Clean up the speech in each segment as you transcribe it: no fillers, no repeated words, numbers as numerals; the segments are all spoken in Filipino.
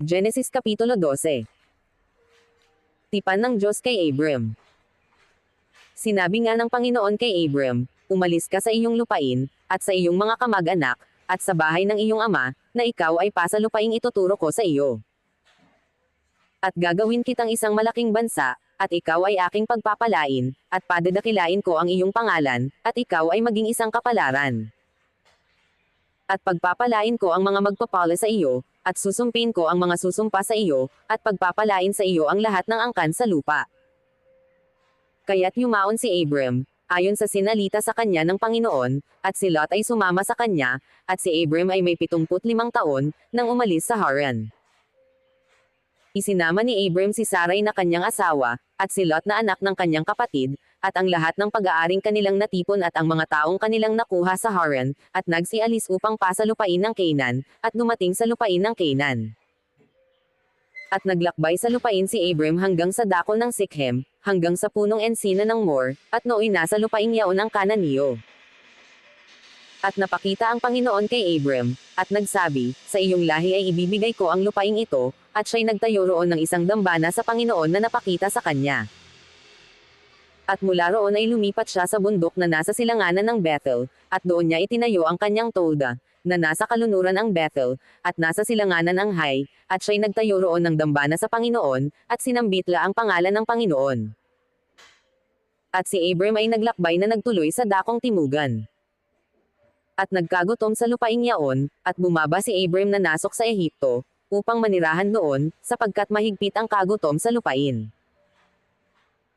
Genesis Kapitulo 12. Tipan ng Diyos kay Abram. Sinabi nga ng Panginoon kay Abram, umalis ka sa iyong lupain, at sa iyong mga kamag-anak, at sa bahay ng iyong ama, na ikaw ay pasalupaing ituturo ko sa iyo. At gagawin kitang isang malaking bansa, at ikaw ay aking pagpapalain, at padadakilain ko ang iyong pangalan, at ikaw ay maging isang kapalaran. At pagpapalain ko ang mga magpapala sa iyo, at susumpin ko ang mga susumpa sa iyo, at pagpapalain sa iyo ang lahat ng angkan sa lupa. Kaya't yumaon si Abram, ayon sa sinalita sa kanya ng Panginoon, at si Lot ay sumama sa kanya, at si Abram ay may 75 taon, nang umalis sa Haran. Isinama ni Abram si Sarai na kanyang asawa, at si Lot na anak ng kanyang kapatid, at ang lahat ng pag-aaring kanilang natipon at ang mga taong kanilang nakuha sa Haran, at nagsialis upang pasalupain ng Canaan, at dumating sa lupain ng Canaan. At naglakbay sa lupain si Abram hanggang sa dako ng Sikhem, hanggang sa punong ensina ng Mor, at nooy nasa lupain yaon ang Kananiyo. At napakita ang Panginoon kay Abram, at nagsabi, sa iyong lahi ay ibibigay ko ang lupaing ito, at siya'y nagtayo roon ng isang dambana sa Panginoon na napakita sa kanya. At mula roon ay lumipat siya sa bundok na nasa silanganan ng Bethel, at doon niya itinayo ang kanyang tolda, na nasa kalunuran ang Bethel, at nasa silanganan ang Hai, at siya'y nagtayo roon ng dambana sa Panginoon, at sinambitla ang pangalan ng Panginoon. At si Abram ay naglakbay na nagtuloy sa dakong timugan. At nagkagutom sa lupaing yaon, at bumaba si Abram na nasok sa Ehipto, upang manirahan doon, sapagkat mahigpit ang kagutom sa lupain.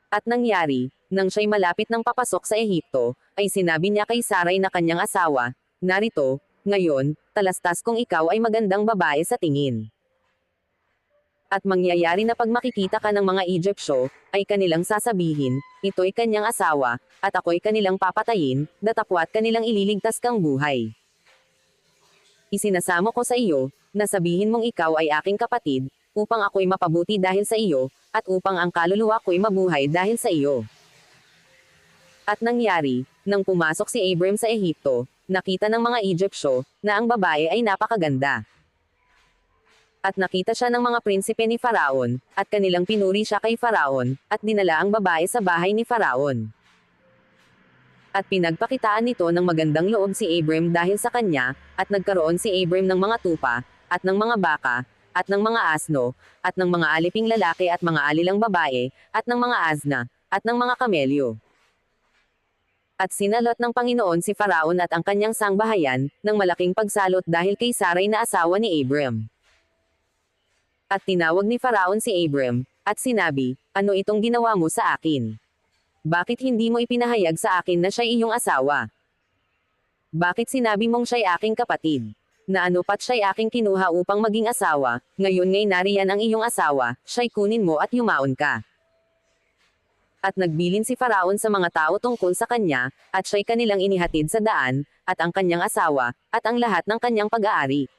At nangyari, nang siya'y malapit ng papasok sa Ehipto, ay sinabi niya kay Sarai na kanyang asawa, narito, ngayon, talastas kung ikaw ay magandang babae sa tingin. At mangyayari na pag makikita ka ng mga Egyptyo, ay kanilang sasabihin, ito'y kanyang asawa, at ako'y kanilang papatayin, datapwat kanilang ililigtas kang buhay. Isinasamo ko sa iyo, na sabihin mong ikaw ay aking kapatid, upang ako'y mapabuti dahil sa iyo, at upang ang kaluluwa ko'y mabuhay dahil sa iyo. At nangyari, nang pumasok si Abram sa Ehipto, nakita ng mga Egyptyo, na ang babae ay napakaganda. At nakita siya ng mga prinsipe ni Faraon, at kanilang pinuri siya kay Faraon, at dinala ang babae sa bahay ni Faraon. At pinagpakitaan nito ng magandang loob si Abram dahil sa kanya, at nagkaroon si Abram ng mga tupa, at ng mga baka, at ng mga asno, at ng mga aliping lalaki at mga alilang babae, at ng mga asna, at ng mga kamelyo. At sinalot ng Panginoon si Faraon at ang kanyang sangbahayan, ng malaking pagsalot dahil kay Sarai na asawa ni Abram. At tinawag ni Faraon si Abram, at sinabi, ano itong ginawa mo sa akin? Bakit hindi mo ipinahayag sa akin na siya'y iyong asawa? Bakit sinabi mong siya'y aking kapatid? Na ano pat siya'y aking kinuha upang maging asawa, ngayon ngay nariyan ang iyong asawa, siya'y kunin mo at yumaon ka. At nagbilin si Faraon sa mga tao tungkol sa kanya, at siya'y kanilang inihatid sa daan, at ang kanyang asawa, at ang lahat ng kanyang pag-aari.